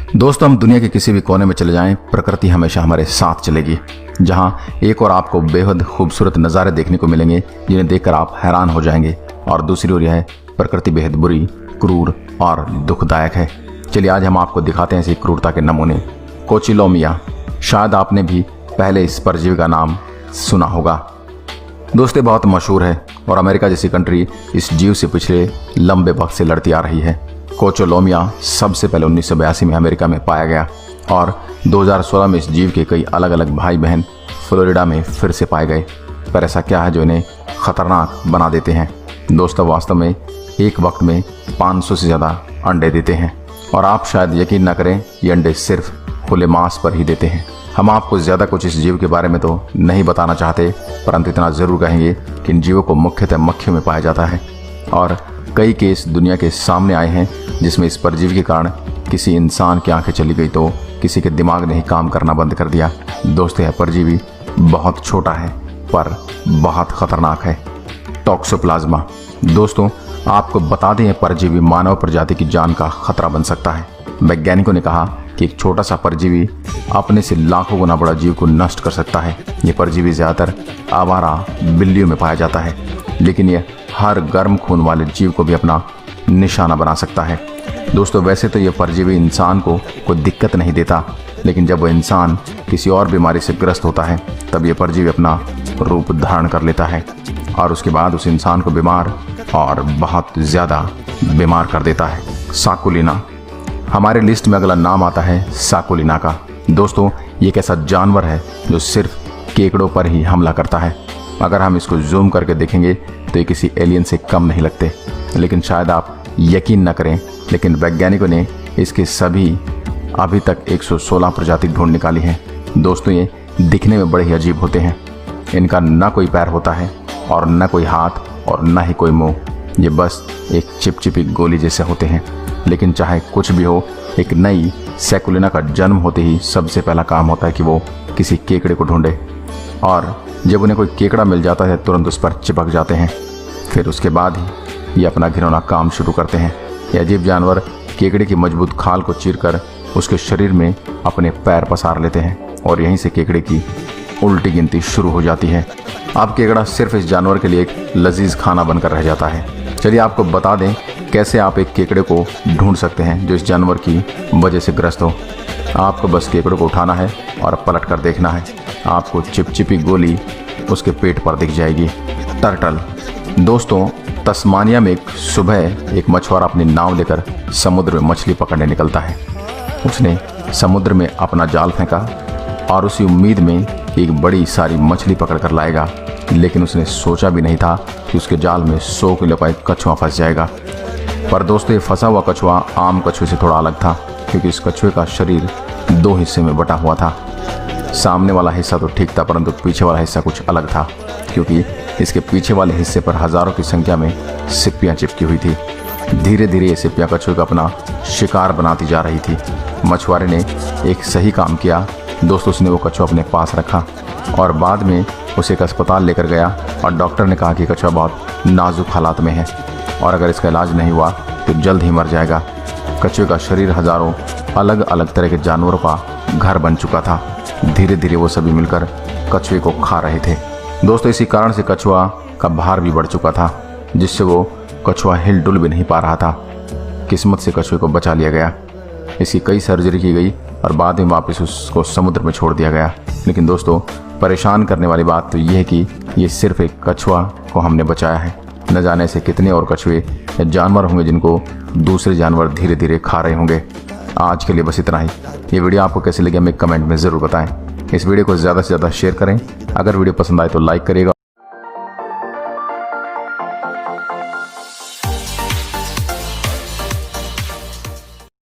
दोस्तों, हम दुनिया के किसी भी कोने में चले जाएं, प्रकृति हमेशा हमारे साथ चलेगी। जहां एक और आपको बेहद खूबसूरत नज़ारे देखने को मिलेंगे जिन्हें देखकर आप हैरान हो जाएंगे, और दूसरी ओर यह प्रकृति बेहद बुरी, क्रूर और दुखदायक है। चलिए आज हम आपको दिखाते हैं ऐसी क्रूरता के नमूने। कोचिलोमिया, शायद आपने भी पहले इस परजीवी का नाम सुना होगा। दोस्तों, बहुत मशहूर है और अमेरिका जैसी कंट्री इस जीव से पिछले लंबे वक्त से लड़ती आ रही है। कोचिलोमिया सबसे पहले 1982 में अमेरिका में पाया गया और 2016 में इस जीव के कई अलग अलग भाई बहन फ्लोरिडा में फिर से पाए गए। पर ऐसा क्या है जो इन्हें खतरनाक बना देते हैं? दोस्तों, वास्तव में एक वक्त में 500 से ज़्यादा अंडे देते हैं और आप शायद यकीन न करें, ये अंडे सिर्फ खुले मांस पर ही देते हैं। हम आपको ज़्यादा कुछ इस जीव के बारे में तो नहीं बताना चाहते, परंतु इतना ज़रूर कहेंगे कि इन जीवों को मुख्यतः मक्खियों में पाया जाता है और कई केस दुनिया के सामने आए हैं जिसमें इस परजीवी के कारण किसी इंसान की आंखें चली गई तो किसी के दिमाग ने ही काम करना बंद कर दिया। दोस्तों, यह परजीवी बहुत छोटा है पर बहुत खतरनाक है। टॉक्सोप्लाज्मा। दोस्तों, आपको बता दें, यह परजीवी मानव प्रजाति की जान का खतरा बन सकता है। वैज्ञानिकों ने कहा कि एक छोटा सा परजीवी अपने से लाखों गुना बड़ा जीव को नष्ट कर सकता है। ये परजीवी ज़्यादातर आवारा बिल्लियों में पाया जाता है, लेकिन यह हर गर्म खून वाले जीव को भी अपना निशाना बना सकता है। दोस्तों, वैसे तो यह परजीवी इंसान को कोई दिक्कत नहीं देता, लेकिन जब वह इंसान किसी और बीमारी से ग्रस्त होता है तब यह परजीवी अपना रूप धारण कर लेता है और उसके बाद उस इंसान को बीमार और बहुत ज़्यादा बीमार कर देता है। साकुलिना। हमारे लिस्ट में अगला नाम आता है साकुलिना का। दोस्तों, ये एक ऐसा जानवर है जो सिर्फ केकड़ों पर ही हमला करता है। अगर हम इसको जूम करके देखेंगे तो ये किसी एलियन से कम नहीं लगते, लेकिन शायद आप यकीन न करें, लेकिन वैज्ञानिकों ने इसके सभी अभी तक 116 प्रजाति ढूंढ निकाली हैं। दोस्तों, ये दिखने में बड़े ही अजीब होते हैं। इनका न कोई पैर होता है और न कोई हाथ और न ही कोई मुंह। ये बस एक चिपचिपी गोली जैसे होते हैं। लेकिन चाहे कुछ भी हो, एक नई सैकुलिना का जन्म होते ही सबसे पहला काम होता है कि वो किसी केकड़े को ढूंढे, और जब उन्हें कोई केकड़ा मिल जाता है तुरंत उस पर चिपक जाते हैं। फिर उसके बाद ही ये अपना घिनौना काम शुरू करते हैं। ये अजीब जानवर केकड़े की मजबूत खाल को चीरकर उसके शरीर में अपने पैर पसार लेते हैं और यहीं से केकड़े की उल्टी गिनती शुरू हो जाती है। अब केकड़ा सिर्फ इस जानवर के लिए एक लजीज खाना बनकर रह जाता है। चलिए आपको बता दें कैसे आप एक केकड़े को ढूंढ सकते हैं जो इस जानवर की वजह से ग्रस्त हो। आपको बस केकड़े को उठाना है और पलट कर देखना है। आपको चिपचिपी गोली उसके पेट पर दिख जाएगी। टर्टल। दोस्तों, तस्मानिया में एक सुबह एक मछुआरा अपनी नाव लेकर समुद्र में मछली पकड़ने निकलता है। उसने समुद्र में अपना जाल फेंका और उसी उम्मीद में कि एक बड़ी सारी मछली पकड़ कर लाएगा, लेकिन उसने सोचा भी नहीं था कि उसके जाल में 100 किलो का एक कछुआ फंस जाएगा। पर दोस्तों, ये फंसा हुआ कछुआ आम कछुए से थोड़ा अलग था, क्योंकि इस कछुए का शरीर 2 हिस्से में बटा हुआ था। सामने वाला हिस्सा तो ठीक था, परंतु पीछे वाला हिस्सा कुछ अलग था, क्योंकि इसके पीछे वाले हिस्से पर हजारों की संख्या में सिप्पियाँ चिपकी हुई थी। धीरे धीरे ये सिप्पियाँ कछुए का अपना शिकार बनाती जा रही थी। मछुआरे ने एक सही काम किया। दोस्तों, उसने वो कछुआ अपने पास रखा और बाद में उसे एक अस्पताल लेकर गया और डॉक्टर ने कहा कि कछुआ बहुत नाजुक हालात में है और अगर इसका इलाज नहीं हुआ तो जल्द ही मर जाएगा। कछुए का शरीर हजारों अलग अलग तरह के जानवरों का घर बन चुका था। धीरे धीरे वो सभी मिलकर कछुए को खा रहे थे। दोस्तों, इसी कारण से कछुआ का भार भी बढ़ चुका था, जिससे वो कछुआ हिल डुल भी नहीं पा रहा था। किस्मत से कछुए को बचा लिया गया। इसकी कई सर्जरी की गई और बाद में वापस उसको समुद्र में छोड़ दिया गया। लेकिन दोस्तों, परेशान करने वाली बात तो ये है कि ये सिर्फ एक कछुआ को हमने बचाया है। न जाने से कितने और कछुए या जानवर होंगे जिनको दूसरे जानवर धीरे धीरे खा रहे होंगे। आज के लिए बस इतना ही। ये वीडियो आपको कैसे लगी हमें कमेंट में ज़रूर बताएं। इस वीडियो को ज़्यादा से ज़्यादा शेयर करें। अगर वीडियो पसंद आए तो लाइक करिएगा।